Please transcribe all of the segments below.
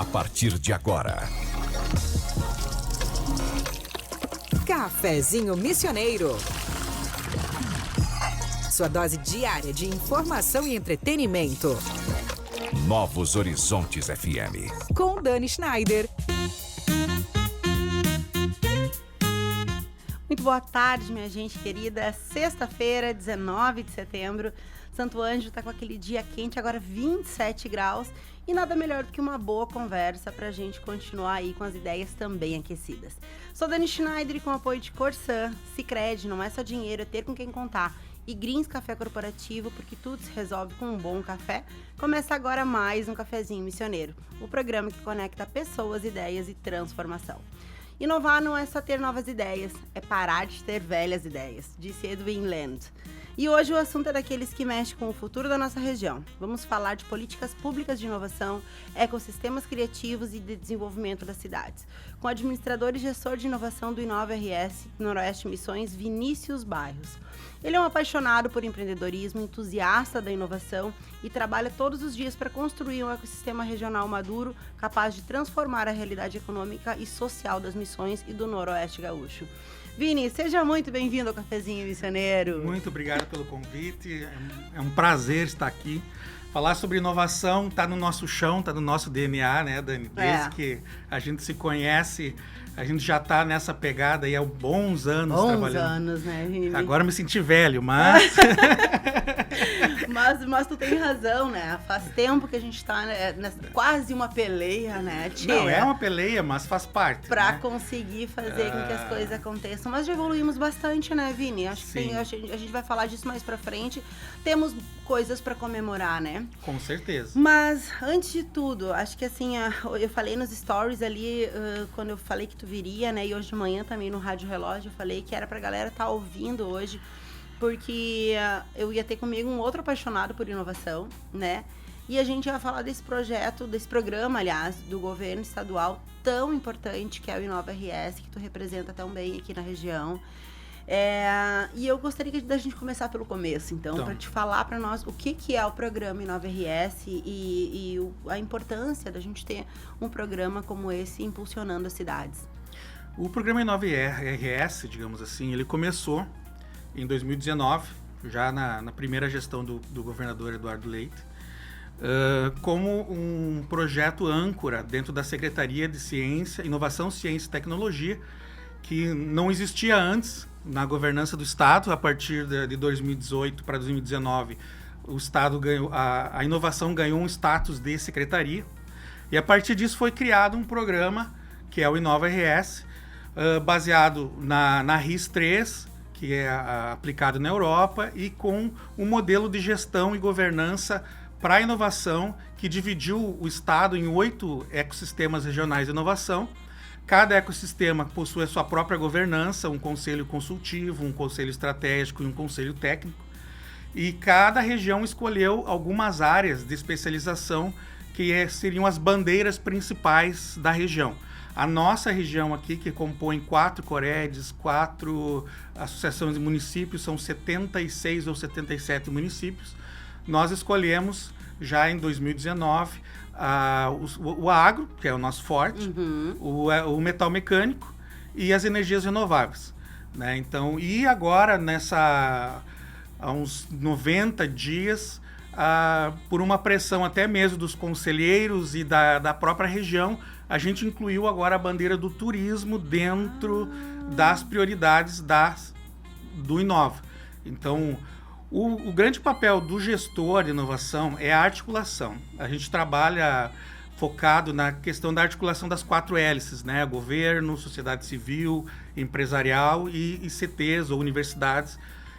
A partir de agora. Cafezinho Missioneiro. Sua dose diária de informação e entretenimento. Novos Horizontes FM. Com Dani Schneider. Muito boa tarde, minha gente querida. Sexta-feira, 19 de setembro. Santo Ângelo está com aquele dia quente, agora 27 graus. E nada melhor do que uma boa conversa para a gente continuar aí com as ideias também aquecidas. Sou Dani Schneider e com apoio de Corsã, Sicredi, não é só dinheiro, é ter com quem contar. E Greens Café Corporativo, porque tudo se resolve com um bom café. Começa agora mais um Cafezinho Missioneiro, o programa que conecta pessoas, ideias e transformação. Inovar não é só ter novas ideias, é parar de ter velhas ideias, disse Edwin Land. E hoje o assunto é daqueles que mexem com o futuro da nossa região. Vamos falar de políticas públicas de inovação, ecossistemas criativos e de desenvolvimento das cidades. Com o administrador e gestor de inovação do Inova RS Noroeste Missões, Vinícius Bairros. Ele é um apaixonado por empreendedorismo, entusiasta da inovação e trabalha todos os dias para construir um ecossistema regional maduro capaz de transformar a realidade econômica e social das missões e do Noroeste Gaúcho. Vini, seja muito bem-vindo ao Cafezinho Missioneiro. Muito obrigado pelo convite, é um prazer estar aqui. Falar sobre inovação está no nosso chão, está no nosso DNA, né, Dani? Desde que a gente se conhece, a gente já está nessa pegada aí há bons anos trabalhando. Bons anos, né, Vini? Agora me senti velho, mas... mas tu tem razão, né? Faz tempo que a gente está quase uma peleia, né, tia? Não, é uma peleia, mas faz parte. Para né? conseguir fazer com que as coisas aconteçam. Mas já evoluímos bastante, né, Vini? Acho que a gente vai falar disso mais pra frente. Temos coisas para comemorar, né? Com certeza. Mas, antes de tudo, acho que assim, eu falei nos stories ali, quando eu falei que tu viria, né? E hoje de manhã também no Rádio Relógio eu falei que era pra galera estar ouvindo hoje, porque eu ia ter comigo um outro apaixonado por inovação, né? E a gente ia falar desse projeto, desse programa, aliás, do governo estadual tão importante que é o Inova RS, que tu representa tão bem aqui na região. E eu gostaria da gente começar pelo começo, então, para te falar para nós o que é o programa Inova RS e a importância da gente ter um programa como esse impulsionando as cidades. O programa Inova RS, digamos assim, ele começou em 2019, já na primeira gestão do governador Eduardo Leite, como um projeto âncora dentro da Secretaria de Ciência, Inovação, Ciência e Tecnologia, que não existia antes na governança do Estado. A partir de 2018 para 2019, o Estado ganhou, a inovação ganhou um status de secretaria, e a partir disso foi criado um programa que é o Inova RS, baseado na RIS3, que é aplicado na Europa, e com um modelo de gestão e governança para a inovação que dividiu o Estado em 8 ecossistemas regionais de inovação. Cada ecossistema possui a sua própria governança, um conselho consultivo, um conselho estratégico e um conselho técnico. E cada região escolheu algumas áreas de especialização que seriam as bandeiras principais da região. A nossa região aqui, que compõe 4 COREDs, 4 associações de municípios, são 76 ou 77 municípios. Nós escolhemos, já em 2019, o agro, que é o nosso forte, o metal mecânico e as energias renováveis, né? Então, e agora, há uns 90 dias, por uma pressão até mesmo dos conselheiros e da própria região, a gente incluiu agora a bandeira do turismo dentro das prioridades do Inova. Então, o grande papel do gestor de inovação é a articulação. A gente trabalha focado na questão da articulação das 4 hélices, né? Governo, sociedade civil, empresarial e CTs ou universidades.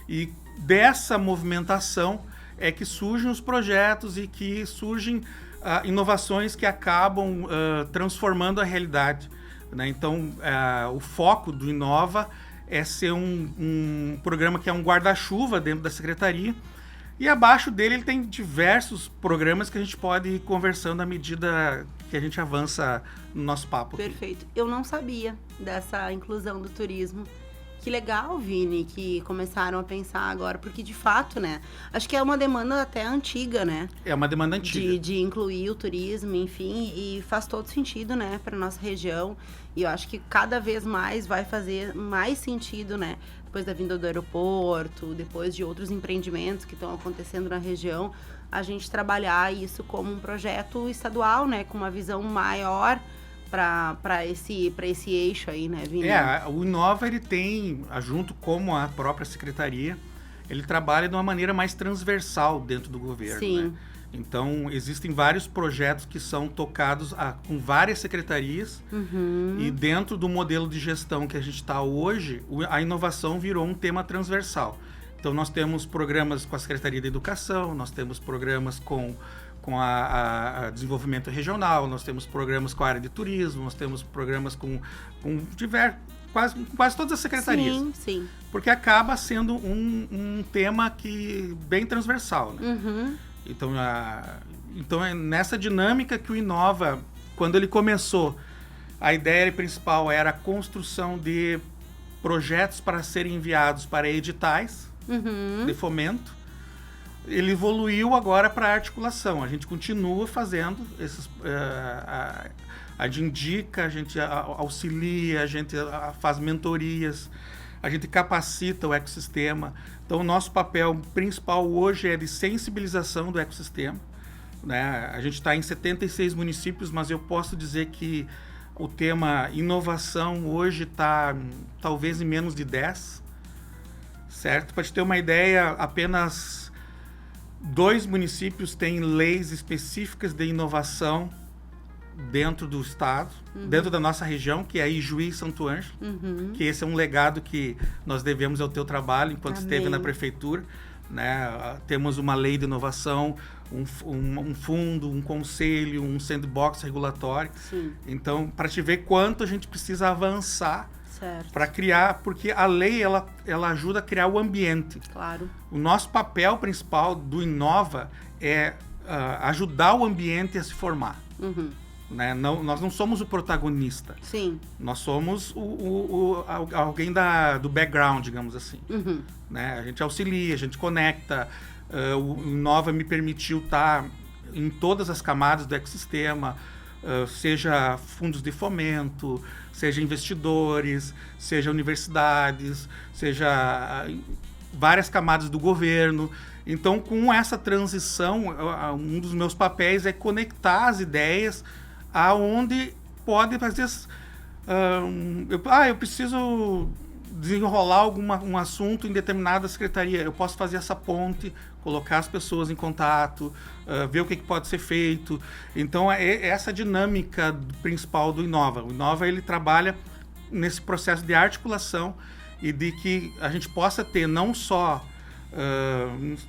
E dessa movimentação é que surgem os projetos e que surgem inovações que acabam transformando a realidade, né? Então, o foco do Inova é ser um programa que é um guarda-chuva dentro da secretaria, e abaixo dele ele tem diversos programas que a gente pode ir conversando à medida que a gente avança no nosso papo. Perfeito. Eu não sabia dessa inclusão do turismo, Que legal, Vini, que começaram a pensar agora, porque de fato, né? Acho que é uma demanda até antiga, né? É uma demanda antiga. De incluir o turismo, enfim, e faz todo sentido, né, para nossa região. E eu acho que cada vez mais vai fazer mais sentido, né? Depois da vinda do aeroporto, depois de outros empreendimentos que estão acontecendo na região, a gente trabalhar isso como um projeto estadual, né? Com uma visão maior para esse eixo aí, né, Vini? O Inova, ele tem, junto com a própria secretaria, ele trabalha de uma maneira mais transversal dentro do governo. Sim. Né? Então, existem vários projetos que são tocados com várias secretarias e dentro do modelo de gestão que a gente está hoje, a inovação virou um tema transversal. Então, nós temos programas com a Secretaria da Educação, nós temos programas com a desenvolvimento regional, nós temos programas com a área de turismo, nós temos programas com quase todas as secretarias. Sim, sim. Porque acaba sendo um tema bem transversal, né? Então é nessa dinâmica que o Inova, quando ele começou, a ideia principal era a construção de projetos para serem enviados para editais de fomento. Ele evoluiu agora para a articulação. A gente continua fazendo esses. A gente indica, a gente auxilia, a gente faz mentorias, a gente capacita o ecossistema. Então, o nosso papel principal hoje é de sensibilização do ecossistema. Né? A gente está em 76 municípios, mas eu posso dizer que o tema inovação hoje está talvez em menos de 10. Certo? Para te ter uma ideia, apenas 2 municípios têm leis específicas de inovação dentro do estado, dentro da nossa região, que é Ijuí e Santo Ângelo, que esse é um legado que nós devemos ao teu trabalho enquanto esteve na prefeitura. Né? Temos uma lei de inovação, um fundo, um conselho, um sandbox regulatório. Sim. Então, para te ver quanto a gente precisa avançar para criar, porque a lei ela ajuda a criar o ambiente. Claro. O nosso papel principal do Inova é ajudar o ambiente a se formar. Né? Nós não somos o protagonista. Sim. Nós somos alguém do background, digamos assim. Né? A gente auxilia, a gente conecta. O Inova me permitiu estar em todas as camadas do ecossistema, seja fundos de fomento, seja investidores, seja universidades, seja várias camadas do governo. Então, com essa transição, um dos meus papéis é conectar as ideias aonde pode fazer... eu preciso desenrolar um assunto em determinada secretaria. Eu posso fazer essa ponte, colocar as pessoas em contato, ver o que pode ser feito. Então, é essa dinâmica principal do Inova. O Inova, ele trabalha nesse processo de articulação e de que a gente possa ter não só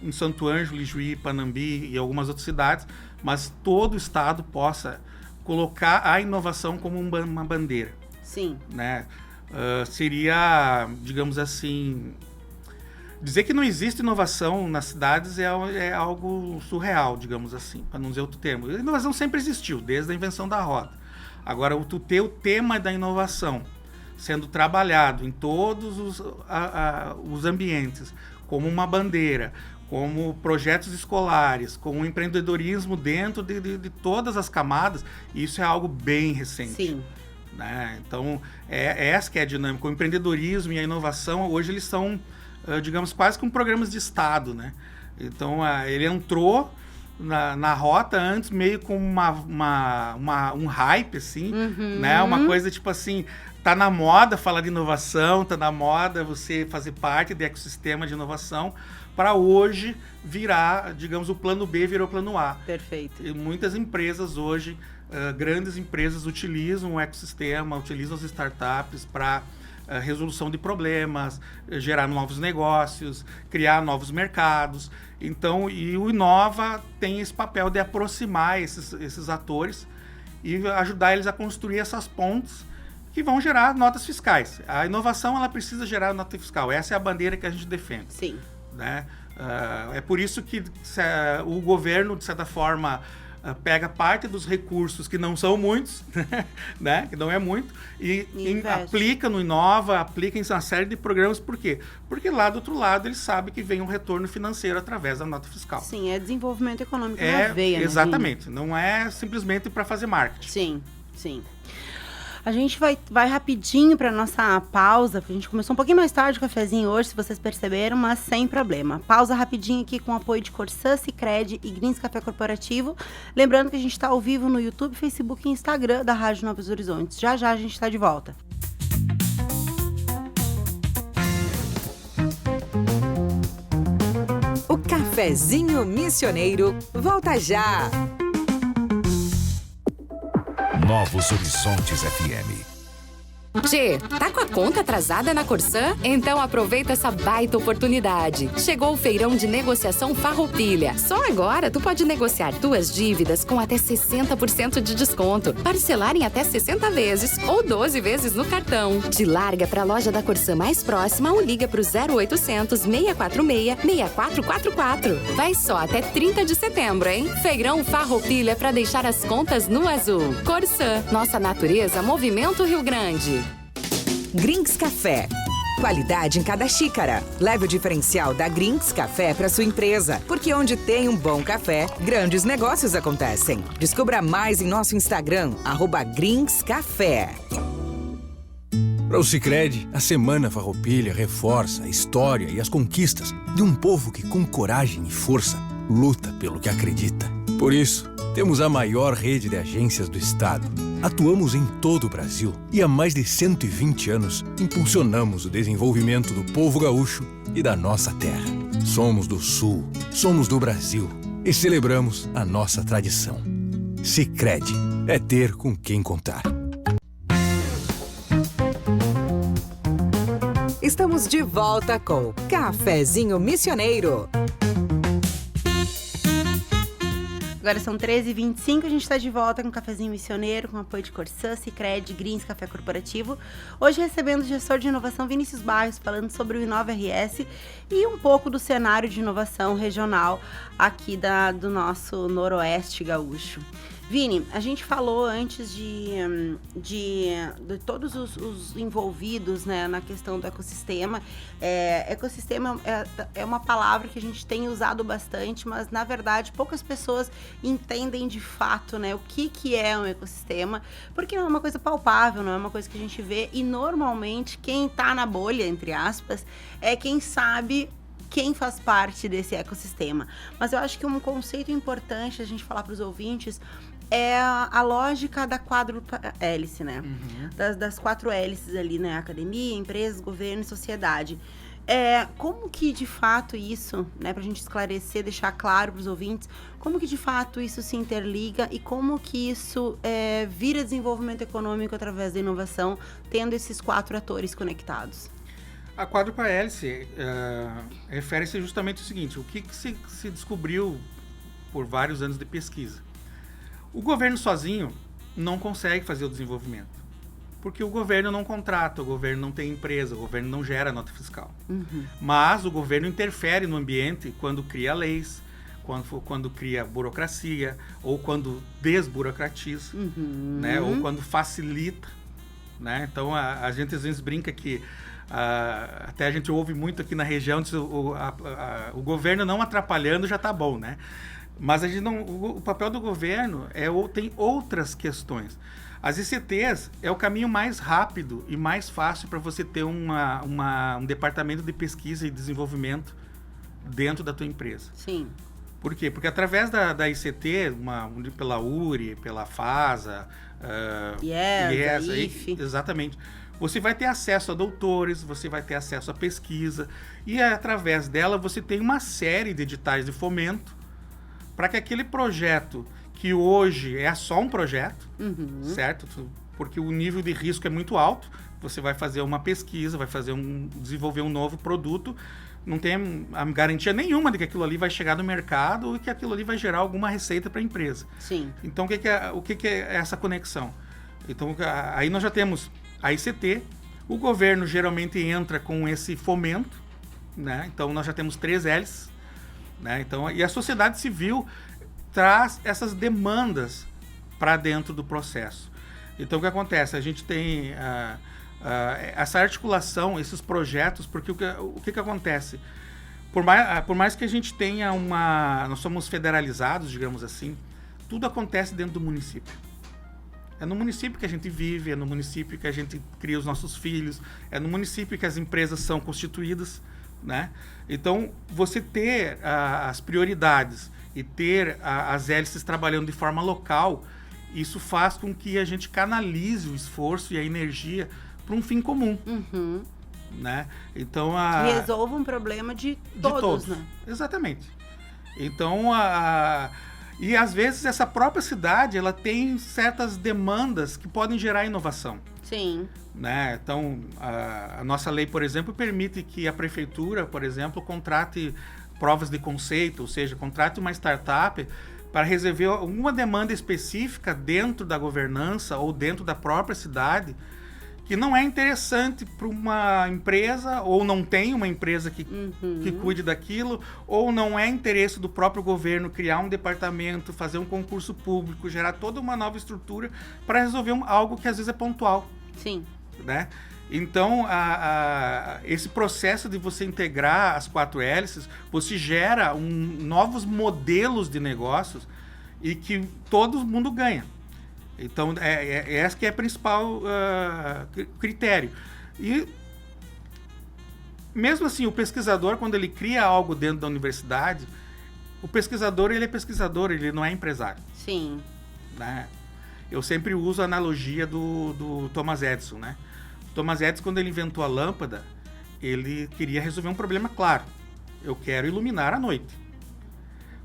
em Santo Ângelo, Ijuí, Panambi e algumas outras cidades, mas todo o estado possa colocar a inovação como uma bandeira. Sim. Né? Seria, digamos assim, dizer que não existe inovação nas cidades é algo surreal, digamos assim, para não dizer outro termo. A inovação sempre existiu, desde a invenção da roda. Agora, tu ter o tema da inovação sendo trabalhado em todos os ambientes, como uma bandeira, como projetos escolares, como empreendedorismo dentro de todas as camadas, isso é algo bem recente. Sim. Né? Então, essa que é a dinâmica. O empreendedorismo e a inovação, hoje eles são, digamos, quase como programas de Estado. Né? Então, ele entrou na rota antes meio com um hype, assim, né? Uma coisa tipo assim, tá na moda falar de inovação, tá na moda você fazer parte do ecossistema de inovação, para hoje virar, digamos, o plano B virou o plano A. Perfeito. E muitas empresas hoje, grandes empresas, utilizam o ecossistema, utilizam as startups para resolução de problemas, gerar novos negócios, criar novos mercados. Então, e o Inova tem esse papel de aproximar esses atores e ajudar eles a construir essas pontes que vão gerar notas fiscais. A inovação, ela precisa gerar nota fiscal. Essa é a bandeira que a gente defende. Sim. Né? É por isso que o governo, de certa forma, pega parte dos recursos, que não são muitos, né? Que não é muito, e aplica no Inova, aplica em uma série de programas. Por quê? Porque lá do outro lado ele sabe que vem um retorno financeiro através da nota fiscal. Sim, é desenvolvimento econômico na veia, né? Exatamente, não é simplesmente para fazer marketing. Sim, sim. A gente vai rapidinho para nossa pausa, porque a gente começou um pouquinho mais tarde o cafezinho hoje, se vocês perceberam, mas sem problema. Pausa rapidinho aqui com o apoio de Corsã, Sicredi e Greens Café Corporativo. Lembrando que a gente está ao vivo no YouTube, Facebook e Instagram da Rádio Novos Horizontes. Já a gente está de volta. O Cafezinho Missioneiro volta já! Novos Horizontes FM. Tchê, tá com a conta atrasada na Corsã? Então aproveita essa baita oportunidade. Chegou o feirão de negociação Farroupilha. Só agora tu pode negociar tuas dívidas com até 60% de desconto, parcelar em até 60 vezes ou 12 vezes no cartão. Te larga pra loja da Corsã mais próxima ou liga pro 0800 646 6444. Vai só até 30 de setembro, hein? Feirão Farroupilha pra deixar as contas no azul. Corsã, nossa natureza, movimento Rio Grande. Greens Café. Qualidade em cada xícara. Leve o diferencial da Greens Café para sua empresa, porque onde tem um bom café, grandes negócios acontecem. Descubra mais em nosso Instagram, @GreensCafé. Para o Sicredi, a Semana Farroupilha reforça a história e as conquistas de um povo que, com coragem e força, luta pelo que acredita. Por isso, temos a maior rede de agências do estado. Atuamos em todo o Brasil e há mais de 120 anos impulsionamos o desenvolvimento do povo gaúcho e da nossa terra. Somos do Sul, somos do Brasil e celebramos a nossa tradição. Sicredi é ter com quem contar. Estamos de volta com Cafezinho Missioneiro. Agora são 13h25, a gente está de volta com o Cafezinho Missioneiro, com apoio de Corsã, Sicredi, Greens Café Corporativo. Hoje recebendo o gestor de inovação Vinícius Barros, falando sobre o Inova RS e um pouco do cenário de inovação regional aqui do nosso noroeste gaúcho. Vini, a gente falou antes de todos os envolvidos, né, na questão do ecossistema. Ecossistema é uma palavra que a gente tem usado bastante, mas na verdade poucas pessoas entendem de fato, né, o que é um ecossistema, porque não é uma coisa palpável, não é uma coisa que a gente vê, e normalmente quem tá na bolha, entre aspas, é quem sabe quem faz parte desse ecossistema. Mas eu acho que um conceito importante a gente falar para os ouvintes é a lógica da quádrupla hélice, né? Uhum. Das 4 hélices ali, né? Academia, empresas, governo e sociedade. Como que de fato isso, né? Pra gente esclarecer, deixar claro para os ouvintes, como que de fato isso se interliga e como que isso vira desenvolvimento econômico através da inovação, tendo esses 4 atores conectados? A quádrupla hélice refere-se justamente ao seguinte: o que se descobriu por vários anos de pesquisa. O governo sozinho não consegue fazer o desenvolvimento, porque o governo não contrata, o governo não tem empresa, o governo não gera nota fiscal. Uhum. Mas o governo interfere no ambiente quando cria leis, quando cria burocracia, ou quando desburocratiza, né? Ou quando facilita, né? Então a gente às vezes brinca que até a gente ouve muito aqui na região, o governo não atrapalhando já está bom, né? Mas a gente o papel do governo tem outras questões. As ICTs é o caminho mais rápido e mais fácil para você ter um departamento de pesquisa e desenvolvimento dentro da tua empresa. Sim. Por quê? Porque através da ICT, pela URI, pela FASA, IFE. Exatamente. Você vai ter acesso a doutores, você vai ter acesso a pesquisa, e através dela você tem uma série de editais de fomento para que aquele projeto, que hoje é só um projeto, certo? Porque o nível de risco é muito alto, você vai fazer uma pesquisa, vai desenvolver um novo produto, não tem a garantia nenhuma de que aquilo ali vai chegar no mercado e que aquilo ali vai gerar alguma receita para a empresa. Sim. Então, o que é essa conexão? Então, aí nós já temos a ICT, o governo geralmente entra com esse fomento, né? Então nós já temos 3 hélices, né? Então, e a sociedade civil traz essas demandas para dentro do processo. Então, o que acontece? A gente tem essa articulação, esses projetos, porque o que acontece? Por mais que a gente tenha nós somos federalizados, digamos assim, tudo acontece dentro do município. É no município que a gente vive, é no município que a gente cria os nossos filhos, é no município que as empresas são constituídas, né? Então, você ter as prioridades e ter as hélices trabalhando de forma local, isso faz com que a gente canalize o esforço e a energia para um fim comum. Uhum. Né? Então, resolva um problema de todos, né? Exatamente. Então, e às vezes essa própria cidade, ela tem certas demandas que podem gerar inovação. Sim. Né? Então, a nossa lei, por exemplo, permite que a prefeitura, por exemplo, contrate provas de conceito, ou seja, contrate uma startup para resolver alguma demanda específica dentro da governança ou dentro da própria cidade, que não é interessante para uma empresa, ou não tem uma empresa que cuide daquilo, ou não é interesse do próprio governo criar um departamento, fazer um concurso público, gerar toda uma nova estrutura para resolver algo que às vezes é pontual. Sim. Né? Então, esse processo de você integrar as 4 hélices, você gera novos modelos de negócios e que todo mundo ganha. Então, esse que é o principal critério. E, mesmo assim, o pesquisador, quando ele cria algo dentro da universidade, o pesquisador, ele é pesquisador, ele não é empresário. Sim. Né? Eu sempre uso a analogia do Thomas Edison, né? Thomas Edison, quando ele inventou a lâmpada, ele queria resolver um problema claro. Eu quero iluminar a noite.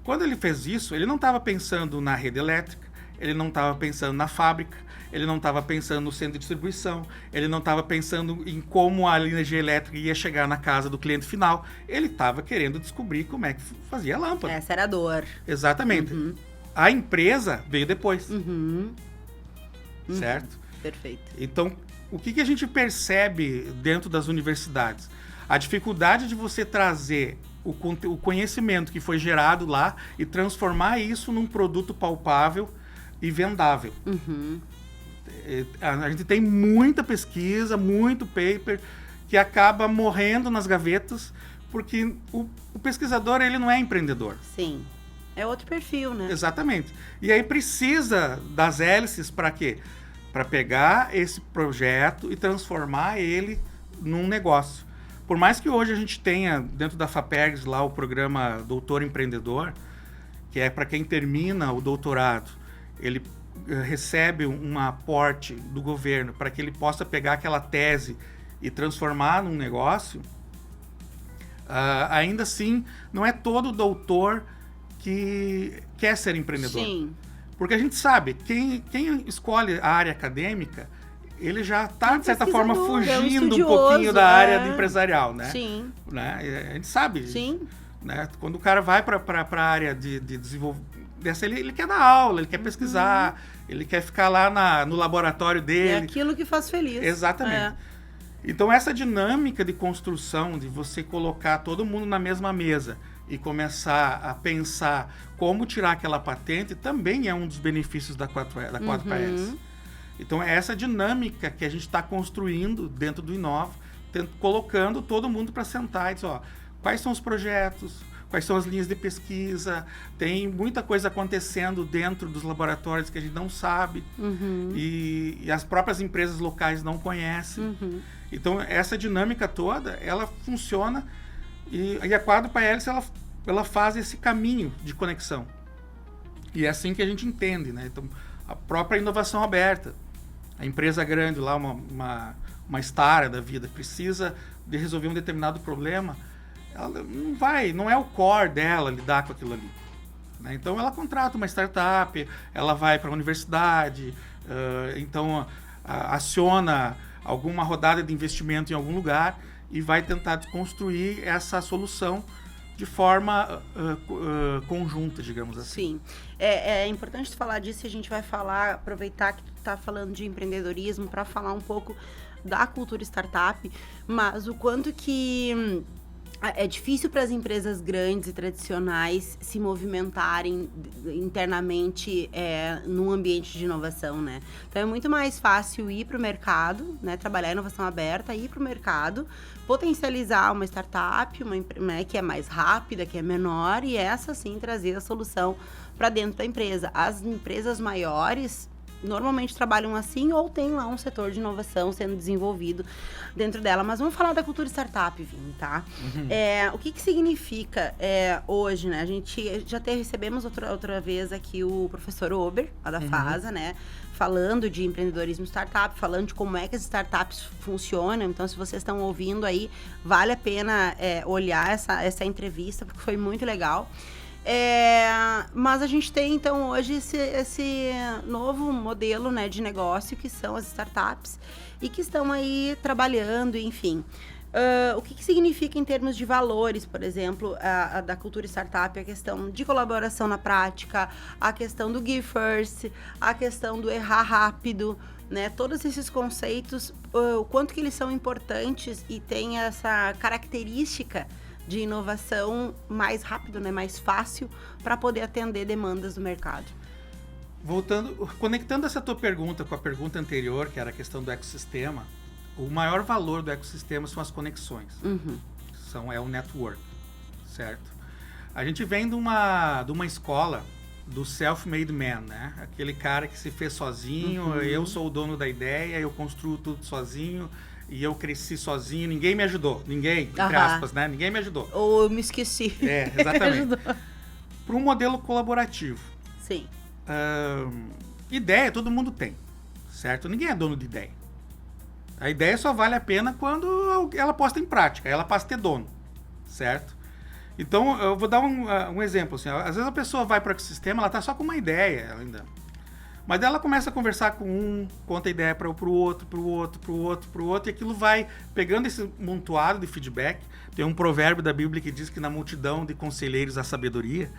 Quando ele fez isso, ele não estava pensando na rede elétrica, ele não estava pensando na fábrica, ele não estava pensando no centro de distribuição, ele não estava pensando em como a energia elétrica ia chegar na casa do cliente final. Ele estava querendo descobrir como é que fazia a lâmpada. Essa era a dor. Exatamente. Uhum. A empresa veio depois. Uhum. Certo? Perfeito. Então, o que a gente percebe dentro das universidades? A dificuldade de você trazer o conhecimento que foi gerado lá e transformar isso num produto palpável e vendável. Uhum. A gente tem muita pesquisa, muito paper que acaba morrendo nas gavetas porque o pesquisador, ele não é empreendedor. Sim. É outro perfil, né? Exatamente. E aí precisa das hélices para quê? Para pegar esse projeto e transformar ele num negócio. Por mais que hoje a gente tenha dentro da FAPERGS lá o programa Doutor Empreendedor, que é para quem termina o doutorado, ele recebe um aporte do governo para que ele possa pegar aquela tese e transformar num negócio, ainda assim não é todo doutor que quer ser empreendedor. Sim. Porque a gente sabe, quem escolhe a área acadêmica, ele já está, de certa forma, fugindo um pouquinho da área empresarial, né? Sim. Né? A gente sabe. Sim. Né? Quando o cara vai para a área de desenvolvimento, ele quer dar aula, ele quer pesquisar, ele quer ficar lá no laboratório dele. É aquilo que faz feliz. Exatamente. Então, essa dinâmica de construção, de você colocar todo mundo na mesma mesa e começar a pensar como tirar aquela patente, também é um dos benefícios da 4PS. Então, é essa dinâmica que a gente está construindo dentro do Inova, colocando todo mundo para sentar e dizer, ó, quais são os projetos, quais são as linhas de pesquisa, tem muita coisa acontecendo dentro dos laboratórios que a gente não sabe, e as próprias empresas locais não conhecem. Então, essa dinâmica toda, ela funciona e a 4PS, ela faz esse caminho de conexão. E é assim que a gente entende, né? Então, a própria inovação aberta, a empresa grande lá, uma Stara da vida, precisa de resolver um determinado problema, ela não é o core dela lidar com aquilo ali. Né? Então, ela contrata uma startup, ela vai para a universidade, então aciona alguma rodada de investimento em algum lugar e vai tentar construir essa solução de forma conjunta, digamos assim. Sim. É importante falar disso e a gente vai falar, aproveitar que tu está falando de empreendedorismo para falar um pouco da cultura startup, mas o quanto que é difícil para as empresas grandes e tradicionais se movimentarem internamente num ambiente de inovação, né? Então, é muito mais fácil ir para o mercado, né? Trabalhar inovação aberta, ir para o mercado, potencializar uma startup, né, que é mais rápida, que é menor, e essa, sim, trazer a solução para dentro da empresa. As empresas maiores normalmente trabalham assim ou tem lá um setor de inovação sendo desenvolvido dentro dela. Mas vamos falar da cultura startup, Vini, tá? O que significa hoje, né? A gente já recebemos outra vez aqui o professor Ober, lá da FASA, né? Falando de empreendedorismo startup, falando de como é que as startups funcionam. Então, se vocês estão ouvindo aí, vale a pena olhar essa entrevista, porque foi muito legal. Mas a gente tem, então, hoje esse novo modelo, né, de negócio, que são as startups, e que estão aí trabalhando, enfim. O que significa em termos de valores, por exemplo, da cultura startup, a questão de colaboração na prática, a questão do give first, a questão do errar rápido, né? Todos esses conceitos, o quanto que eles são importantes e tem essa característica de inovação mais rápido, né, mais fácil, para poder atender demandas do mercado. Conectando essa tua pergunta com a pergunta anterior, que era a questão do ecossistema, o maior valor do ecossistema são as conexões. É o network, certo? A gente vem de uma escola do self-made man, né? Aquele cara que se fez sozinho, eu sou o dono da ideia, eu construo tudo sozinho, e eu cresci sozinho, ninguém me ajudou. Ninguém, entre aspas, né? Ninguém me ajudou. Ou eu me esqueci. Exatamente. Para um modelo colaborativo. Sim. Ideia todo mundo tem, certo? Ninguém é dono de ideia. A ideia só vale a pena quando ela posta em prática, ela passa a ter dono, certo? Então, eu vou dar um exemplo. Assim, às vezes a pessoa vai para o ecossistema, ela está só com uma ideia ainda. Mas daí ela começa a conversar com conta a ideia para o outro, e aquilo vai pegando esse montoado de feedback. Tem um provérbio da Bíblia que diz que na multidão de conselheiros há sabedoria,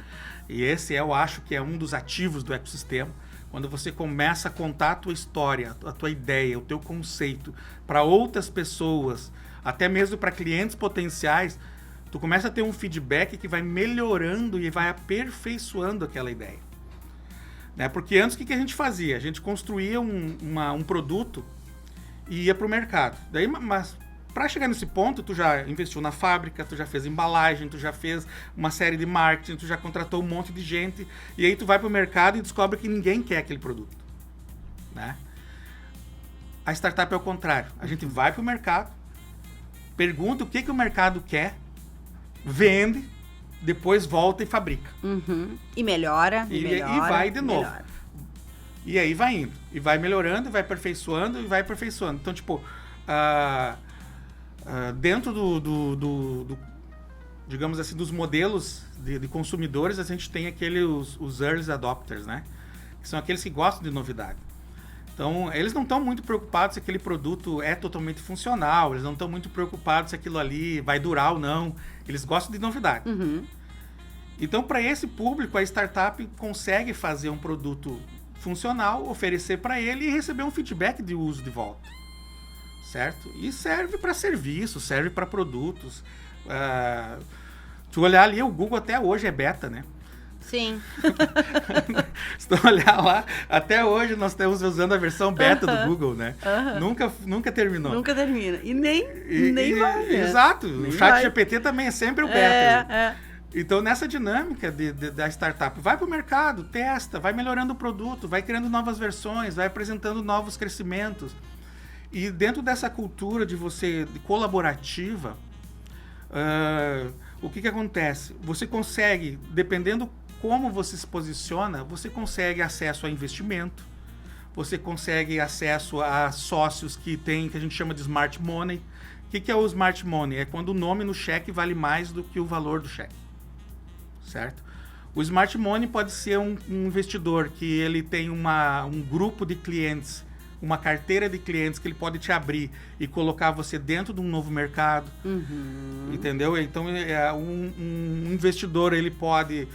e esse eu acho que é um dos ativos do ecossistema. Quando você começa a contar a tua história, a tua ideia, o teu conceito para outras pessoas, até mesmo para clientes potenciais, tu começa a ter um feedback que vai melhorando e vai aperfeiçoando aquela ideia. Né? Porque antes o que a gente fazia? A gente construía um produto e ia para o mercado. Daí, mas para chegar nesse ponto, tu já investiu na fábrica, tu já fez embalagem, tu já fez uma série de marketing, tu já contratou um monte de gente, e aí tu vai para o mercado e descobre que ninguém quer aquele produto. Né? A startup é o contrário. A gente vai para o mercado, pergunta o que o mercado quer, vende, depois volta e fabrica. E melhora, e vai de novo. Melhora. E aí vai indo. E vai melhorando, e vai aperfeiçoando, e vai aperfeiçoando. Então, tipo, dentro digamos assim, dos modelos de consumidores, a gente tem os early adopters, né? Que são aqueles que gostam de novidade. Então, eles não estão muito preocupados se aquele produto é totalmente funcional, eles não estão muito preocupados se aquilo ali vai durar ou não. Eles gostam de novidade. Então, para esse público, a startup consegue fazer um produto funcional, oferecer para ele e receber um feedback de uso de volta. Certo? E serve para serviços, serve para produtos. Se olhar ali, o Google até hoje é beta, né? Sim. Se tu olhar lá, até hoje nós estamos usando a versão beta do Google, né? Nunca terminou. Nunca termina. E nem vai. Exato. Nem o chat vai. GPT também é sempre o beta. Então, nessa dinâmica da startup, vai para o mercado, testa, vai melhorando o produto, vai criando novas versões, vai apresentando novos crescimentos. E dentro dessa cultura de colaborativa, o que acontece? Você consegue, dependendo como você se posiciona, você consegue acesso a investimento, você consegue acesso a sócios que a gente chama de smart money. O que é o smart money? É quando o nome no cheque vale mais do que o valor do cheque. Certo? O smart money pode ser um investidor que ele tem um grupo de clientes, uma carteira de clientes que ele pode te abrir e colocar você dentro de um novo mercado. Entendeu? Então, um investidor, ele pode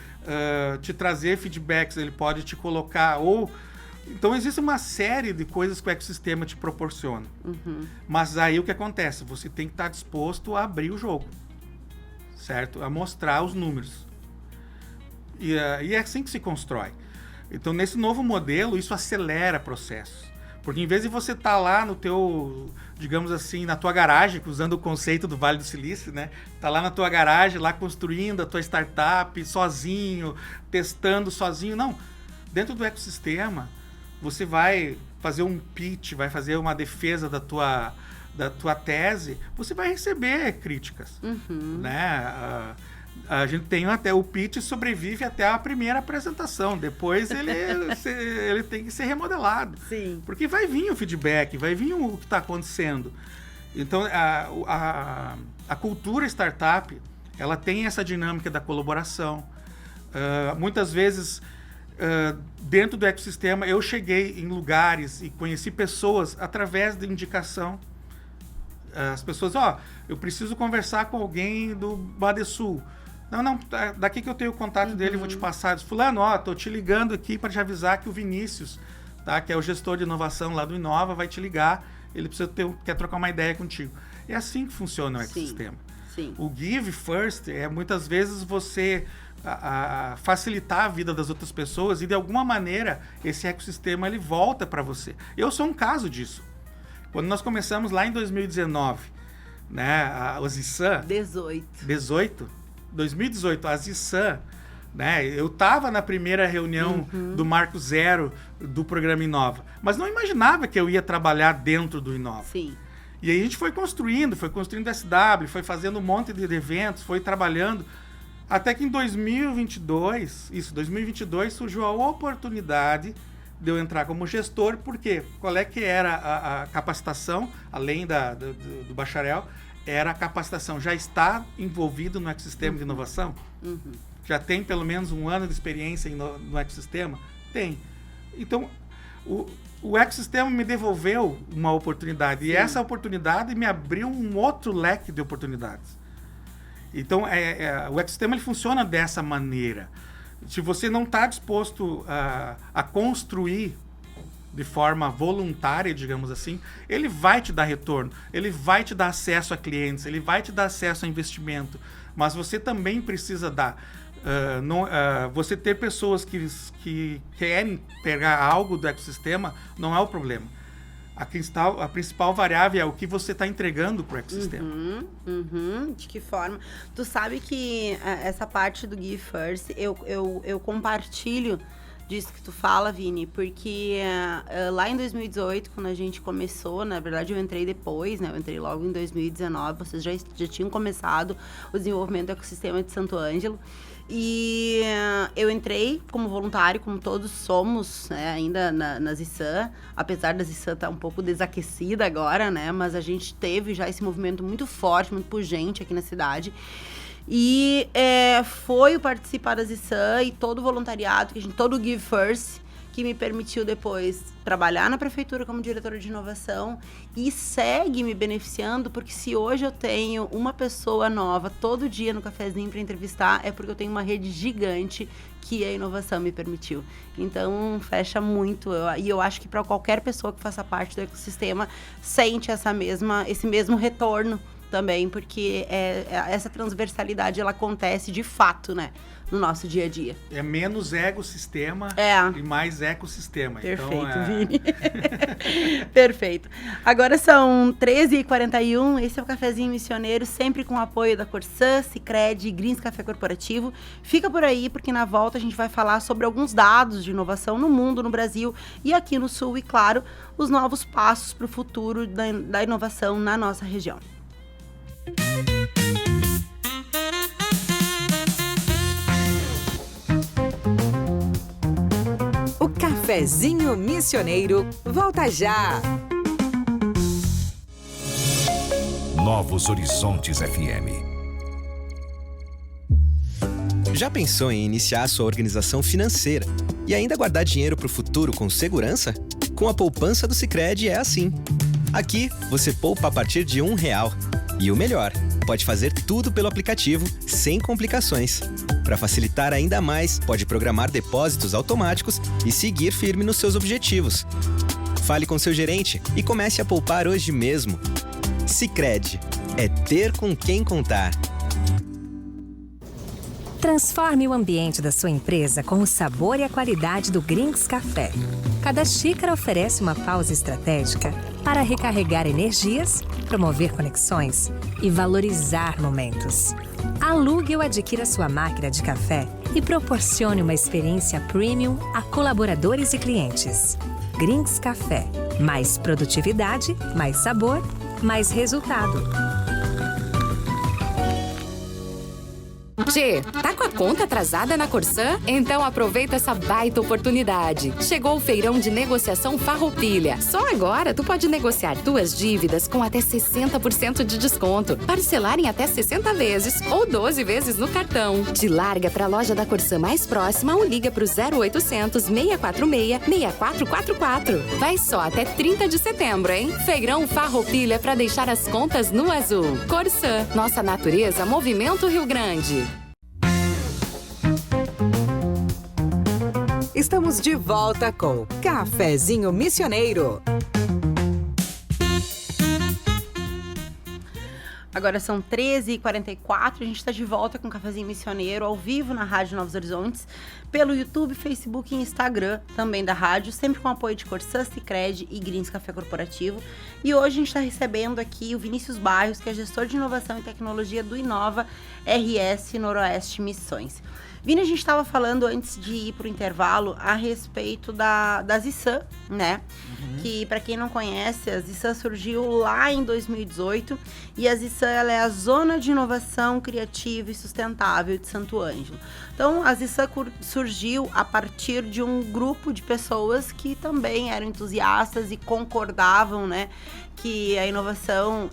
te trazer feedbacks, ele pode te colocar... Então, existe uma série de coisas que o ecossistema te proporciona. Mas aí o que acontece? Você tem que estar disposto a abrir o jogo. certo? A mostrar os números. E é assim que se constrói. Então, nesse novo modelo, isso acelera processos. Porque em vez de você estar lá no teu, digamos assim, na tua garagem, usando o conceito do Vale do Silício, né? Tá lá na tua garagem, lá construindo a tua startup sozinho, testando sozinho. Não. Dentro do ecossistema, você vai fazer um pitch, vai fazer uma defesa da tua tese, você vai receber críticas, né? A gente tem até o pitch sobrevive até a primeira apresentação. Depois ele tem que ser remodelado. Sim. Porque vai vir o feedback, vai vir o que está acontecendo. Então, a cultura startup, ela tem essa dinâmica da colaboração. Muitas vezes, dentro do ecossistema, eu cheguei em lugares e conheci pessoas através de indicação. As pessoas, eu preciso conversar com alguém do Badesul. Não, daqui que eu tenho o contato dele, vou te passar. Eu disse, fulano, tô te ligando aqui para te avisar que o Vinícius, tá, que é o gestor de inovação lá do Inova, vai te ligar, ele quer trocar uma ideia contigo. É assim que funciona o ecossistema. Sim. O Give First é muitas vezes você facilitar a vida das outras pessoas e de alguma maneira esse ecossistema ele volta para você. Eu sou um caso disso. Quando nós começamos lá em 2019, né, a Zissan... 2018, a Zissan, né, eu estava na primeira reunião do Marco Zero do programa Inova, mas não imaginava que eu ia trabalhar dentro do Inova. Sim. E aí a gente foi construindo SW, foi fazendo um monte de eventos, foi trabalhando, até que em 2022 surgiu a oportunidade de eu entrar como gestor, porque qual é que era a capacitação, além do bacharel, era a capacitação. Já está envolvido no ecossistema de inovação? Já tem pelo menos 1 ano de experiência no ecossistema? Tem. Então, o ecossistema me devolveu uma oportunidade. Sim. E essa oportunidade me abriu um outro leque de oportunidades. Então, o ecossistema ele funciona dessa maneira. Se você não está disposto a construir de forma voluntária, digamos assim, ele vai te dar retorno, ele vai te dar acesso a clientes, ele vai te dar acesso a investimento, mas você também precisa dar. Você ter pessoas que querem pegar algo do ecossistema não é o problema. A principal variável é o que você está entregando para o ecossistema. De que forma? Tu sabe que essa parte do Give First, eu compartilho disso que tu fala, Vini, porque lá em 2018, quando a gente começou, na verdade eu entrei depois, né? Eu entrei logo em 2019, vocês já tinham começado o desenvolvimento do ecossistema de Santo Ângelo. E eu entrei como voluntário, como todos somos, né, ainda na Zissan, apesar da Zissan estar um pouco desaquecida agora, né? Mas a gente teve já esse movimento muito forte, muito pujante aqui na cidade. E foi o participar da Zissan e todo o voluntariado, todo o Give First, que me permitiu depois trabalhar na prefeitura como diretora de inovação e segue me beneficiando, porque se hoje eu tenho uma pessoa nova todo dia no cafezinho para entrevistar, é porque eu tenho uma rede gigante que a inovação me permitiu. Então, fecha muito. E eu acho que para qualquer pessoa que faça parte do ecossistema, sente esse mesmo retorno também, porque essa transversalidade ela acontece de fato, né, no nosso dia a dia. É menos ecossistema e mais ecossistema. Perfeito, então, Vini. Perfeito. Agora são 13h41, esse é o Cafezinho Missioneiro, sempre com o apoio da Corsã, Sicredi e Greens Café Corporativo. Fica por aí, porque na volta a gente vai falar sobre alguns dados de inovação no mundo, no Brasil e aqui no Sul, e claro, os novos passos para o futuro da inovação na nossa região. O Cafezinho Missioneiro volta já! Novos Horizontes FM. Já pensou em iniciar sua organização financeira e ainda guardar dinheiro para o futuro com segurança? Com a poupança do Sicredi é assim. Aqui, você poupa a partir de R$1. E o melhor, pode fazer tudo pelo aplicativo, sem complicações. Para facilitar ainda mais, pode programar depósitos automáticos e seguir firme nos seus objetivos. Fale com seu gerente e comece a poupar hoje mesmo. Sicredi, é ter com quem contar. Transforme o ambiente da sua empresa com o sabor e a qualidade do Grinks Café. Cada xícara oferece uma pausa estratégica para recarregar energias, promover conexões e valorizar momentos. Alugue ou adquira sua máquina de café e proporcione uma experiência premium a colaboradores e clientes. Grinks Café. Mais produtividade, mais sabor, mais resultado. Tchê, tá com a conta atrasada na Corsã? Então aproveita essa baita oportunidade. Chegou o feirão de negociação Farroupilha. Só agora tu pode negociar tuas dívidas com até 60% de desconto, parcelar em até 60 vezes ou 12 vezes no cartão. Te larga pra loja da Corsã mais próxima ou liga pro 0800 646 6444. Vai só até 30 de setembro, hein? Feirão Farroupilha pra deixar as contas no azul. Corsã, nossa natureza, movimento Rio Grande. Estamos de volta com Cafezinho Missioneiro. Agora são 13h44, a gente está de volta com o Cafezinho Missioneiro, ao vivo na Rádio Novos Horizontes, pelo YouTube, Facebook e Instagram também da rádio, sempre com apoio de Corsã, Sicredi e Grinks Café Corporativo. E hoje a gente está recebendo aqui o Vinícius Barros, que é gestor de inovação e tecnologia do Inova RS Noroeste Missões. Vini, a gente estava falando antes de ir para o intervalo a respeito da Zissan, né? Que, para quem não conhece, a Zissan surgiu lá em 2018 e a Zissan ela é a Zona de Inovação Criativa e Sustentável de Santo Ângelo. Então, a Zissan surgiu a partir de um grupo de pessoas que também eram entusiastas e concordavam, né? Que a inovação,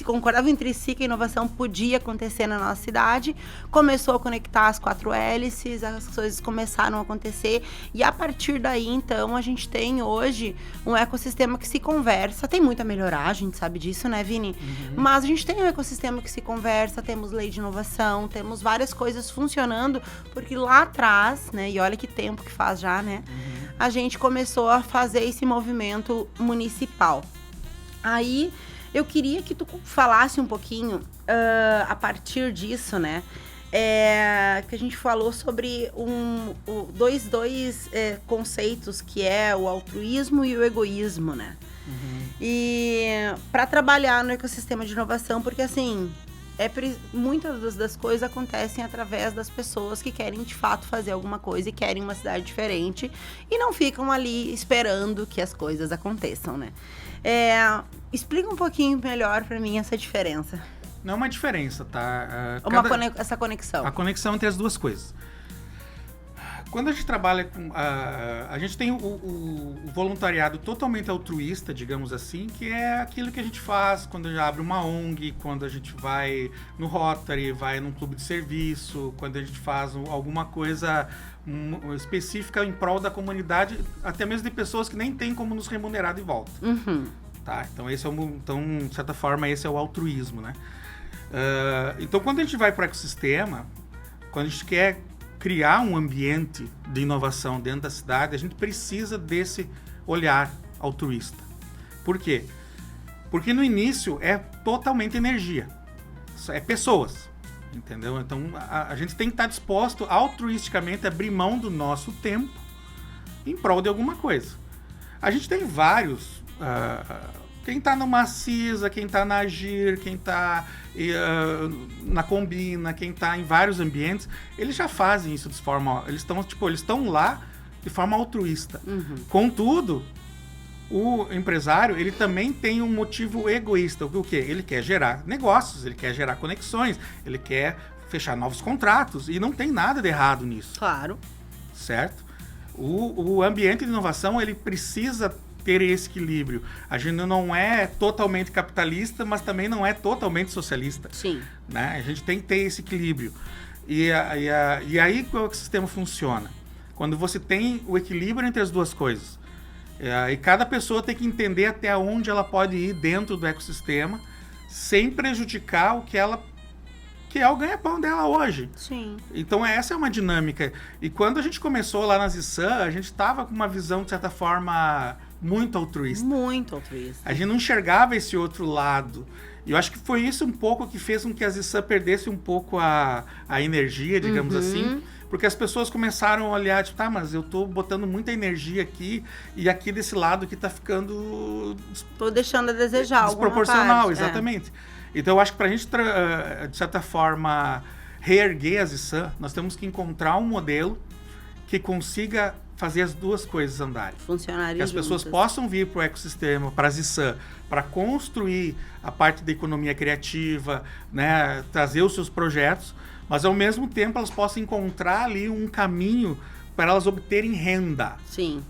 concordavam entre si que a inovação podia acontecer na nossa cidade, começou a conectar as 4 hélices, as coisas começaram a acontecer, e a partir daí, então, a gente tem hoje um ecossistema que se conversa, tem muito a melhorar, a gente sabe disso, né, Vini? Mas a gente tem um ecossistema que se conversa, temos lei de inovação, temos várias coisas funcionando, porque lá atrás, né, e olha que tempo que faz já, né, a gente começou a fazer esse movimento municipal. Aí, eu queria que tu falasse um pouquinho, a partir disso, né, que a gente falou sobre dois conceitos, que é o altruísmo e o egoísmo, né? E para trabalhar no ecossistema de inovação, porque assim, muitas das coisas acontecem através das pessoas que querem de fato fazer alguma coisa e querem uma cidade diferente e não ficam ali esperando que as coisas aconteçam, né? Explica um pouquinho melhor para mim essa diferença. Não é uma diferença, tá? Essa conexão. A conexão entre as duas coisas. Quando a gente trabalha com... a gente tem o voluntariado totalmente altruísta, digamos assim, que é aquilo que a gente faz quando a gente abre uma ONG, quando a gente vai no Rotary, vai num clube de serviço, quando a gente faz alguma coisa específica em prol da comunidade, até mesmo de pessoas que nem têm como nos remunerar de volta. Tá? Então, de certa forma, esse é o altruísmo, né? Então, quando a gente vai para o ecossistema, quando a gente quer criar um ambiente de inovação dentro da cidade, a gente precisa desse olhar altruísta. Por quê? Porque no início é totalmente energia, é pessoas, entendeu? Então a gente tem que estar disposto altruisticamente a abrir mão do nosso tempo em prol de alguma coisa. A gente tem vários... quem está no Macisa, quem está na Agir, quem está na Combina, quem está em vários ambientes, eles já fazem isso de forma... Eles estão lá de forma altruísta. Contudo, o empresário, ele também tem um motivo egoísta. O quê? Ele quer gerar negócios, ele quer gerar conexões, ele quer fechar novos contratos, e não tem nada de errado nisso. Claro. Certo? O ambiente de inovação, ele precisa ter esse equilíbrio. A gente não é totalmente capitalista, mas também não é totalmente socialista. Sim. Né? A gente tem que ter esse equilíbrio. E aí o ecossistema funciona. Quando você tem o equilíbrio entre as duas coisas. E cada pessoa tem que entender até onde ela pode ir dentro do ecossistema, sem prejudicar o que é o ganha-pão dela hoje. Sim. Então essa é uma dinâmica. E quando a gente começou lá na Zissan, a gente estava com uma visão, de certa forma, muito altruísta. Muito altruísta. A gente não enxergava esse outro lado. E eu acho que foi isso um pouco que fez com que a Zissan perdesse um pouco a energia, digamos assim, porque as pessoas começaram a olhar, tipo, tá, mas eu tô botando muita energia aqui e aqui desse lado que tá ficando... Tô deixando a desejar desproporcional, parte, exatamente. Então eu acho que pra gente, de certa forma, reerguer a Zissan, nós temos que encontrar um modelo que consiga fazer as duas coisas andarem. Funcionarem que as pessoas possam vir para o ecossistema, para a Zissan, para construir a parte da economia criativa, né, trazer os seus projetos, mas ao mesmo tempo elas possam encontrar ali um caminho para elas obterem renda. Sim.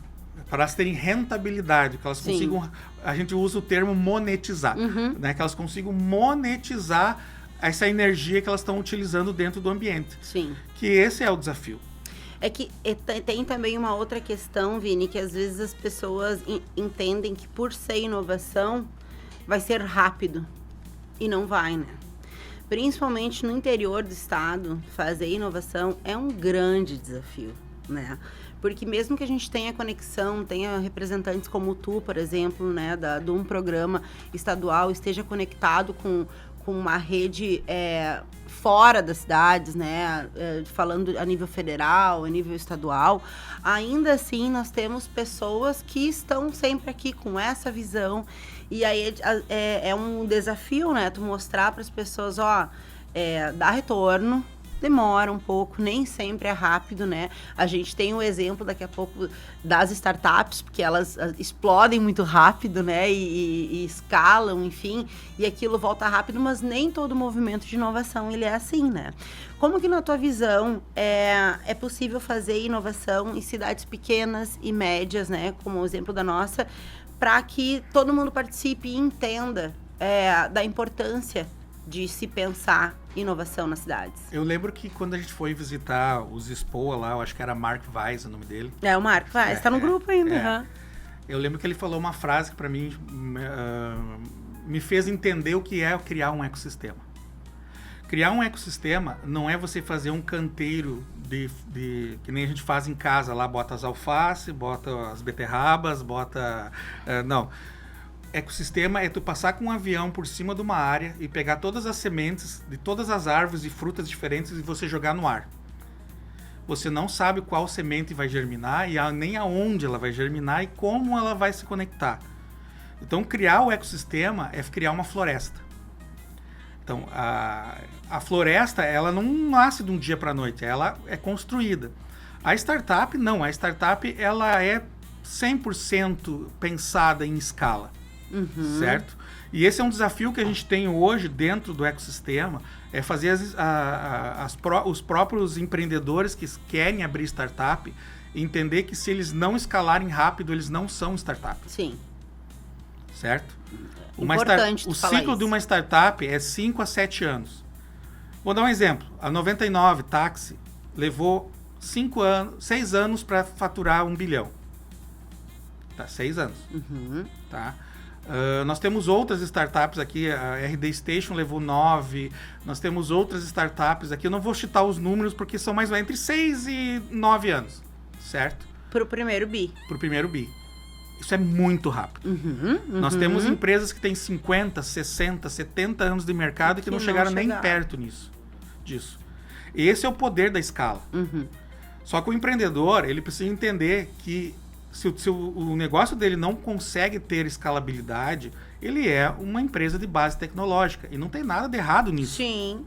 Para elas terem rentabilidade, que elas consigam, a gente usa o termo monetizar, né, que elas consigam monetizar essa energia que elas estão utilizando dentro do ambiente. Sim. Que esse é o desafio. É que tem também uma outra questão, Vini, que às vezes as pessoas entendem que por ser inovação vai ser rápido. E não vai, né? Principalmente no interior do estado, fazer inovação é um grande desafio, né? Porque mesmo que a gente tenha conexão, tenha representantes como tu, por exemplo, né, de um programa estadual, esteja conectado com uma rede fora das cidades, né, falando a nível federal, a nível estadual, ainda assim nós temos pessoas que estão sempre aqui com essa visão, e aí é um desafio, né, tu mostrar para as pessoas, dá retorno, demora um pouco, nem sempre é rápido, né? A gente tem um exemplo daqui a pouco das startups, porque elas explodem muito rápido, né? E escalam, enfim, e aquilo volta rápido, mas nem todo movimento de inovação ele é assim, né? Como que na tua visão é possível fazer inovação em cidades pequenas e médias, né? Como o exemplo da nossa, para que todo mundo participe e entenda da importância de se pensar inovação nas cidades. Eu lembro que quando a gente foi visitar os Expoa lá, eu acho que era Mark Weiss o nome dele. O Mark Weiss, tá no grupo ainda. Eu lembro que ele falou uma frase que para mim me fez entender o que é criar um ecossistema. Criar um ecossistema não é você fazer um canteiro que nem a gente faz em casa lá, bota as alface, bota as beterrabas, bota... não. Ecossistema é tu passar com um avião por cima de uma área e pegar todas as sementes de todas as árvores e frutas diferentes e você jogar no ar. Você não sabe qual semente vai germinar e nem aonde ela vai germinar e como ela vai se conectar. Então, criar o ecossistema é criar uma floresta. Então, a floresta, ela não nasce de um dia para a noite, ela é construída. A startup, não. A startup, ela é 100% pensada em escala. Certo? E esse é um desafio que a gente tem hoje dentro do ecossistema, é fazer os próprios empreendedores que querem abrir startup entender que se eles não escalarem rápido, eles não são startup. Sim. Certo? Importante o ciclo de uma startup é 5 a 7 anos. Vou dar um exemplo. A 99 Táxi levou 6 anos para faturar 1 bilhão. Tá, 6 anos. Tá? Nós temos outras startups aqui, a RD Station levou 9, nós temos outras startups aqui, eu não vou citar os números porque são mais ou menos entre 6 e 9 anos, certo? Pro primeiro bi. Pro primeiro bi. Isso é muito rápido. Nós temos empresas que têm 50, 60, 70 anos de mercado e que não chegaram nem perto disso. Esse é o poder da escala. Só que o empreendedor, ele precisa entender que se o negócio dele não consegue ter escalabilidade, ele é uma empresa de base tecnológica. E não tem nada de errado nisso. Sim.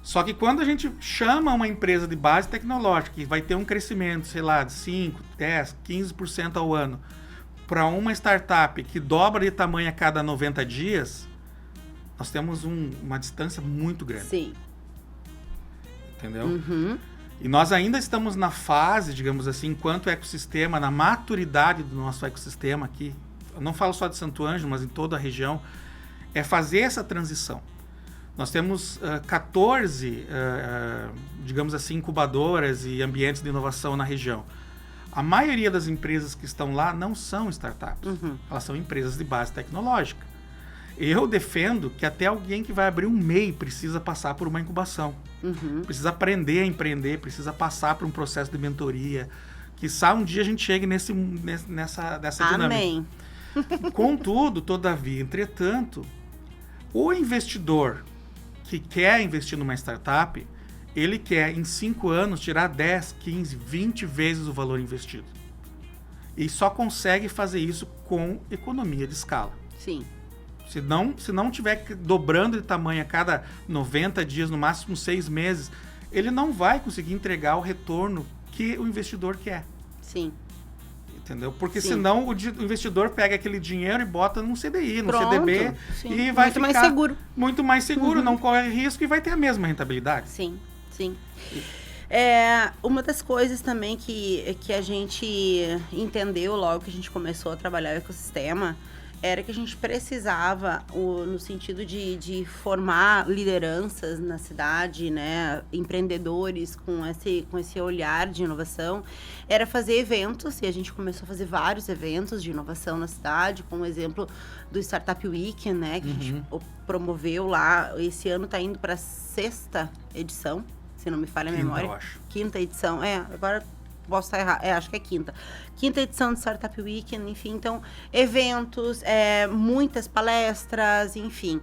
Só que quando a gente chama uma empresa de base tecnológica, que vai ter um crescimento, sei lá, de 5, 10, 15% ao ano, para uma startup que dobra de tamanho a cada 90 dias, nós temos uma distância muito grande. Sim. Entendeu? E nós ainda estamos na fase, digamos assim, enquanto ecossistema, na maturidade do nosso ecossistema aqui, eu não falo só de Santo Ângelo, mas em toda a região, é fazer essa transição. Nós temos 14, digamos assim, incubadoras e ambientes de inovação na região. A maioria das empresas que estão lá não são startups, elas são empresas de base tecnológica. Eu defendo que até alguém que vai abrir um MEI precisa passar por uma incubação. Precisa aprender a empreender, precisa passar por um processo de mentoria. Quiçá um dia a gente chegue nessa dinâmica. Amém. Contudo, todavia, entretanto, O investidor que quer investir numa startup, ele quer, em 5 anos, tirar 10, 15, 20 vezes o valor investido. E só consegue fazer isso com economia de escala. Sim. Se não tiver dobrando de tamanho a cada 90 dias, no máximo 6 meses, ele não vai conseguir entregar o retorno que o investidor quer. Sim. Entendeu? Porque Sim. senão o investidor pega aquele dinheiro e bota num CDI, num Pronto. CDB, Sim. e vai Muito ficar mais seguro. muito mais seguro, não corre risco e vai ter a mesma rentabilidade. Sim, sim. Uma das coisas também que a gente entendeu logo que a gente começou a trabalhar o ecossistema era que a gente precisava, no sentido de formar lideranças na cidade, né, empreendedores com esse olhar de inovação, era fazer eventos, e a gente começou a fazer vários eventos de inovação na cidade, como o exemplo do Startup Week, né, que a gente promoveu lá. Esse ano está indo para a 6ª edição, se não me falha a memória. Eu acho. 5ª edição, agora posso estar errado, acho que é 5ª. 5ª edição do Startup Week, enfim, então, eventos, muitas palestras, enfim.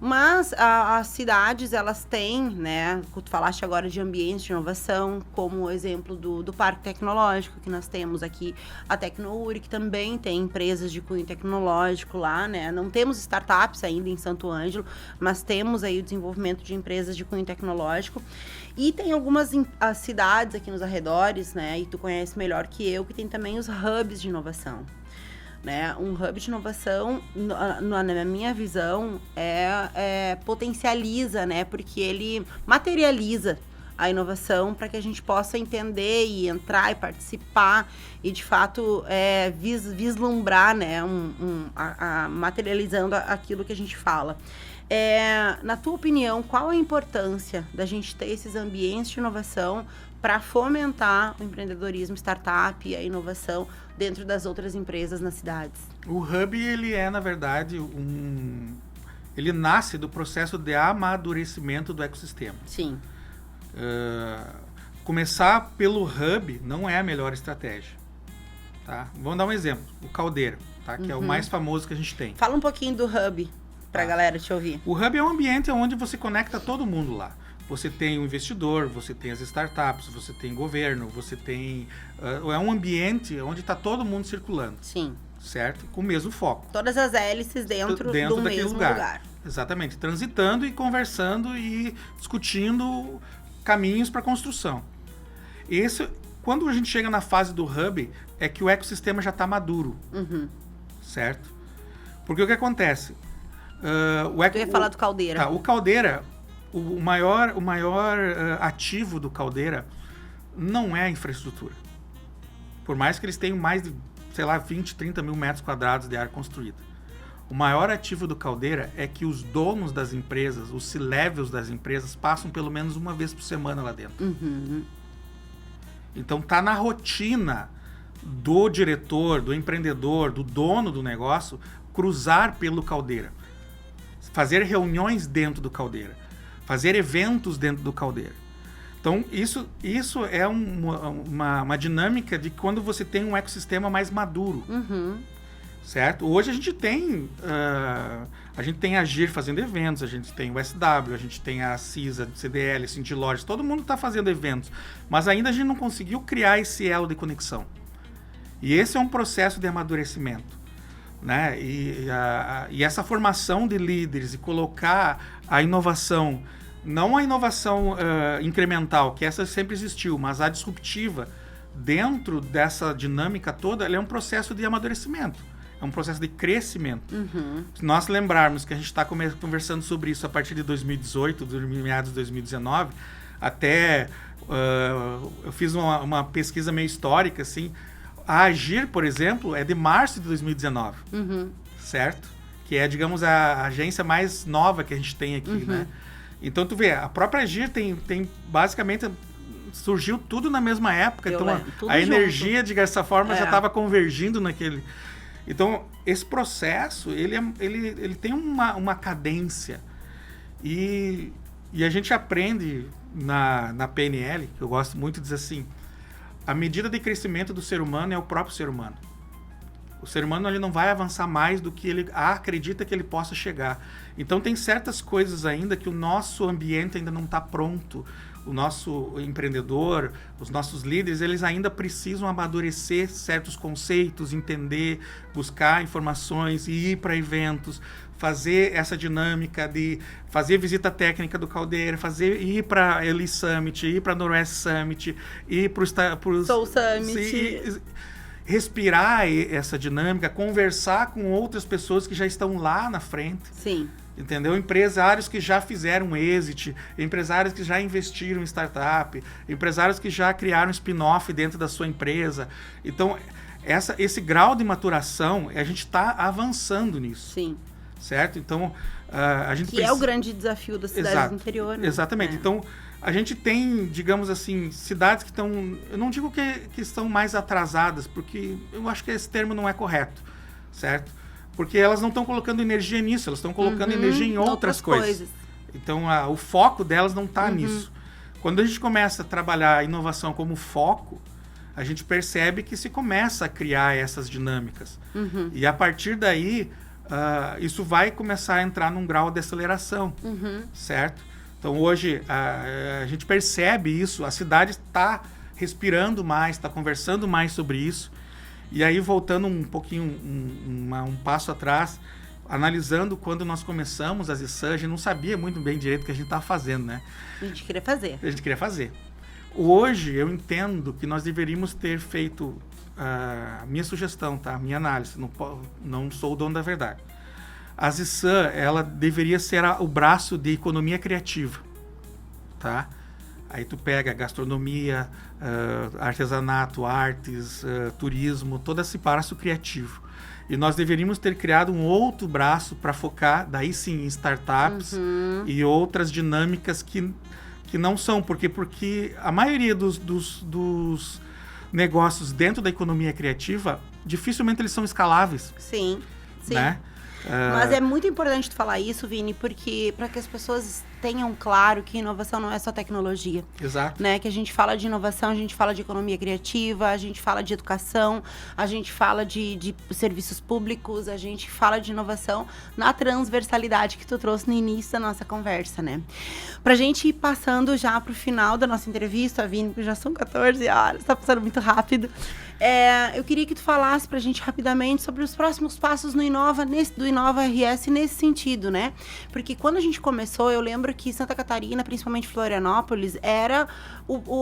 Mas as cidades, elas têm, né, tu falaste agora de ambientes de inovação, como o exemplo do Parque Tecnológico, que nós temos aqui, a Tecnouri, que também tem empresas de cunho tecnológico lá, né, não temos startups ainda em Santo Ângelo, mas temos aí o desenvolvimento de empresas de cunho tecnológico. E tem algumas cidades aqui nos arredores, né, e tu conhece melhor que eu, que tem também os hubs de inovação. Né? Um hub de inovação, na minha visão, potencializa, né? Porque ele materializa a inovação para que a gente possa entender e entrar e participar e, de fato, vislumbrar, né? Materializando aquilo que a gente fala. Na tua opinião, qual a importância da gente ter esses ambientes de inovação para fomentar o empreendedorismo, startup e a inovação dentro das outras empresas nas cidades? O Hub, ele é, na verdade, ele nasce do processo de amadurecimento do ecossistema. Sim. Começar pelo Hub não é a melhor estratégia. Tá? Vamos dar um exemplo. O Caldeira, tá? Que é o mais famoso que a gente tem. Fala um pouquinho do Hub para a galera te ouvir. O Hub é um ambiente onde você conecta todo mundo lá. Você tem o investidor, você tem as startups, você tem governo, você tem... é um ambiente onde está todo mundo circulando. Sim. Certo? Com o mesmo foco. Todas as hélices dentro do mesmo lugar. Exatamente. Transitando e conversando e discutindo caminhos para construção. Quando a gente chega na fase do Hub, é que o ecossistema já está maduro. Certo? Porque o que acontece? Eu ia falar do Caldeira. Tá, o Caldeira... O maior ativo do Caldeira não é a infraestrutura. Por mais que eles tenham mais de, 20, 30 mil metros quadrados de área construída. O maior ativo do Caldeira é que os donos das empresas, os C-levels das empresas, passam pelo menos uma vez por semana lá dentro. Então tá na rotina do diretor, do empreendedor, do dono do negócio, cruzar pelo Caldeira. Fazer reuniões dentro do Caldeira. Fazer eventos dentro do Caldeira. Então, isso é uma dinâmica de quando você tem um ecossistema mais maduro. Certo? Hoje a gente tem a Agir fazendo eventos, a gente tem o SW, a gente tem a CISA, CDL, Cinti Lojas, todo mundo está fazendo eventos. Mas ainda a gente não conseguiu criar esse elo de conexão. E esse é um processo de amadurecimento. Né? E essa formação de líderes e colocar a inovação, não a inovação incremental, que essa sempre existiu, mas a disruptiva, dentro dessa dinâmica toda, ela é um processo de amadurecimento, é um processo de crescimento. Se nós lembrarmos que a gente está conversando sobre isso a partir de 2018, meados de 2019, até eu fiz uma pesquisa meio histórica, assim. A Agir, por exemplo, é de março de 2019, certo? Que é, digamos, a agência mais nova que a gente tem aqui, né? Então, tu vê, a própria Agir tem basicamente, surgiu tudo na mesma época. Então, a energia, de certa forma, já estava convergindo naquele... Então, esse processo, ele tem uma cadência. E a gente aprende na PNL, que eu gosto muito de dizer assim, a medida de crescimento do ser humano é o próprio ser humano. O ser humano ele não vai avançar mais do que ele acredita que ele possa chegar. Então tem certas coisas ainda que o nosso ambiente ainda não está pronto. O nosso empreendedor, os nossos líderes, eles ainda precisam amadurecer certos conceitos, entender, buscar informações, ir para eventos, fazer essa dinâmica de fazer visita técnica do Caldeira, ir para a Eli Summit, ir para a Noroeste Summit, ir para o Soul Summit. Respirar essa dinâmica, conversar com outras pessoas que já estão lá na frente. Sim. Entendeu? Empresários que já fizeram exit, empresários que já investiram em startup, empresários que já criaram spin-off dentro da sua empresa. Então, esse grau de maturação, a gente está avançando nisso. Sim. Certo? Então, a gente que é o grande desafio das cidades do interior. Né? Exatamente. Então, a gente tem, digamos assim, cidades que estão... Eu não digo que estão mais atrasadas, porque eu acho que esse termo não é correto. Certo? Porque elas não estão colocando energia nisso, elas estão colocando energia em outras coisas. Então, o foco delas não está nisso. Quando a gente começa a trabalhar a inovação como foco, a gente percebe que se começa a criar essas dinâmicas. E a partir daí, isso vai começar a entrar num grau de aceleração, certo? Então, hoje, a gente percebe isso, a cidade está respirando mais, está conversando mais sobre isso. E aí, voltando um pouquinho, um passo atrás, analisando quando nós começamos as ISAN, a gente não sabia muito bem direito o que a gente estava fazendo, né? A gente queria fazer. A gente queria fazer. Hoje, eu entendo que nós deveríamos ter feito a minha sugestão, tá? Minha análise, não sou o dono da verdade. A ISAN, ela deveria ser o braço de economia criativa, tá? Aí tu pega gastronomia, artesanato, artes, turismo, todo esse braço criativo. E nós deveríamos ter criado um outro braço para focar, daí sim, em startups e outras dinâmicas que não são. Porque a maioria dos negócios dentro da economia criativa, dificilmente eles são escaláveis. Sim, sim. Né? Mas é muito importante tu falar isso, Vini, porque para que as pessoas tenham claro que inovação não é só tecnologia. Exato. Né? Que a gente fala de inovação, a gente fala de economia criativa, a gente fala de educação, a gente fala de serviços públicos, a gente fala de inovação na transversalidade que tu trouxe no início da nossa conversa, né? Pra gente ir passando já pro final da nossa entrevista, Vini, porque já são 14 horas, tá passando muito rápido. Eu queria que tu falasse pra gente rapidamente sobre os próximos passos do Inova RS nesse sentido, né? Porque quando a gente começou, eu lembro que Santa Catarina, principalmente Florianópolis, era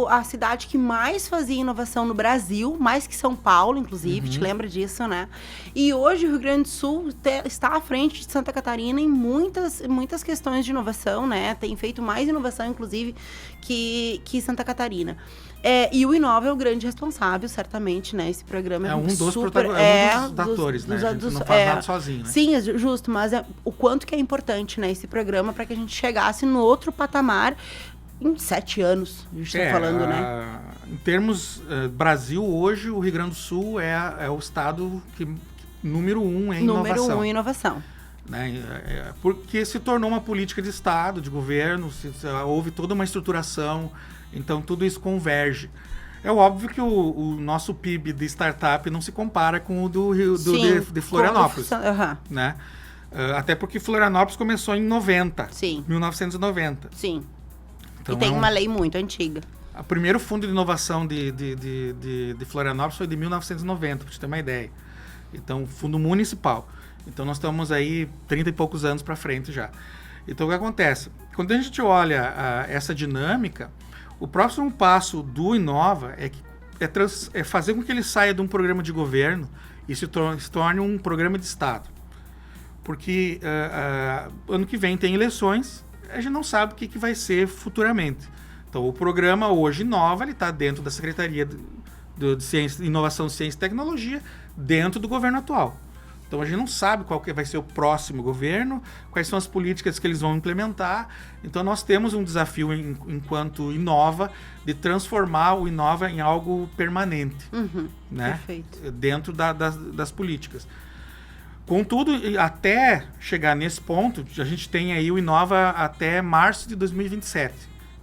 a cidade que mais fazia inovação no Brasil, mais que São Paulo, inclusive, te lembra disso, né? E hoje o Rio Grande do Sul está à frente de Santa Catarina em muitas questões de inovação, né? Tem feito mais inovação, inclusive, que Santa Catarina. E o Inova é o grande responsável, certamente, né? Esse programa é um dos atores, né? A gente não faz nada sozinho, né? Sim, é justo, mas o quanto que é importante, né? Esse programa para que a gente chegasse no outro patamar em 7 anos, a gente está falando, né? Em termos Brasil, hoje, o Rio Grande do Sul é o estado número 1 em inovação. Número 1 em inovação. Né? Porque se tornou uma política de Estado, de governo, houve toda uma estruturação, então tudo isso converge. É óbvio que o nosso PIB de startup não se compara com o de Florianópolis. Né? Até porque Florianópolis começou em 1990. Sim. Então, e tem uma lei muito antiga. O primeiro fundo de inovação de Florianópolis foi de 1990, para você ter uma ideia. Então, fundo municipal. Então, nós estamos aí 30 e poucos anos para frente já. Então, o que acontece? Quando a gente olha essa dinâmica, o próximo passo do Inova é fazer com que ele saia de um programa de governo e se torne um programa de Estado. Porque ano que vem tem eleições, a gente não sabe o que vai ser futuramente. Então, o programa hoje Inova está dentro da Secretaria de Ciência, Inovação, Ciência e Tecnologia, dentro do governo atual. Então, a gente não sabe qual que vai ser o próximo governo, quais são as políticas que eles vão implementar. Então, nós temos um desafio, enquanto Inova, de transformar o Inova em algo permanente, né? Perfeito. Dentro das políticas. Contudo, até chegar nesse ponto, a gente tem aí o Inova até março de 2027,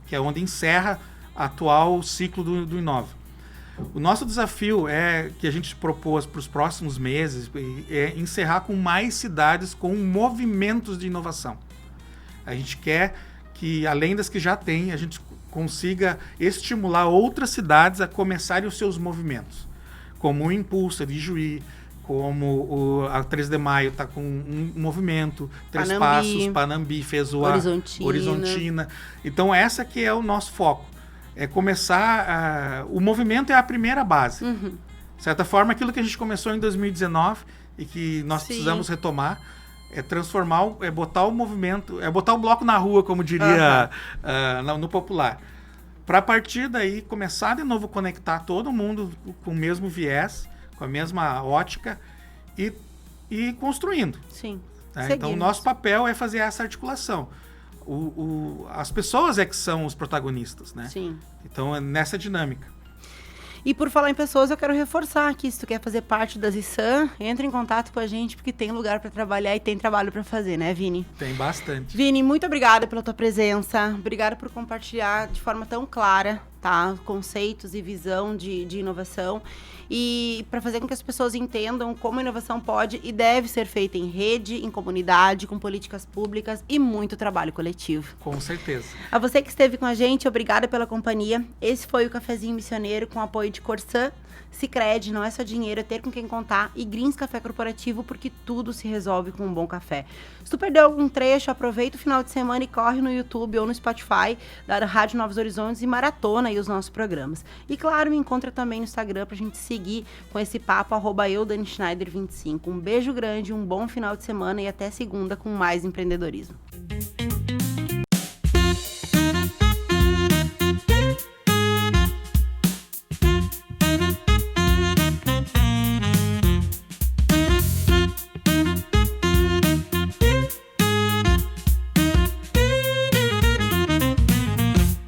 que é onde encerra o atual ciclo do Inova. O nosso desafio que a gente propôs para os próximos meses é encerrar com mais cidades com movimentos de inovação. A gente quer que, além das que já tem, a gente consiga estimular outras cidades a começarem os seus movimentos, como o Impulsa de Juí, como a 3 de Maio está com um movimento, Três Passos, Panambi fez o Horizontina. Então essa que é o nosso foco, é começar, o movimento é a primeira base. De certa forma, aquilo que a gente começou em 2019 e que nós precisamos retomar, é transformar, é botar o movimento, é botar o bloco na rua, como diria no popular. Para a partir daí começar de novo a conectar todo mundo com o mesmo viés, com a mesma ótica e construindo. Sim. Né? Então, o nosso papel é fazer essa articulação. As pessoas é que são os protagonistas, né? Sim. Então, é nessa dinâmica. E por falar em pessoas, eu quero reforçar aqui, se tu quer fazer parte da Zissan, entre em contato com a gente, porque tem lugar para trabalhar e tem trabalho para fazer, né, Vini? Tem bastante. Vini, muito obrigada pela tua presença, obrigada por compartilhar de forma tão clara, tá, conceitos e visão de inovação, e para fazer com que as pessoas entendam como a inovação pode e deve ser feita em rede, em comunidade, com políticas públicas e muito trabalho coletivo. Com certeza. A você que esteve com a gente, obrigada pela companhia. Esse foi o Cafezinho Missioneiro com apoio de Corsã, Sicredi, não é só dinheiro, é ter com quem contar, e Greens Café Corporativo, porque tudo se resolve com um bom café. Se tu perdeu algum trecho, aproveita o final de semana e corre no YouTube ou no Spotify da Rádio Novos Horizontes e maratona aí os nossos programas. E claro, me encontra também no Instagram pra gente seguir com esse papo, @eu, Dani Schneider 25. Um beijo grande, um bom final de semana e até segunda com mais empreendedorismo.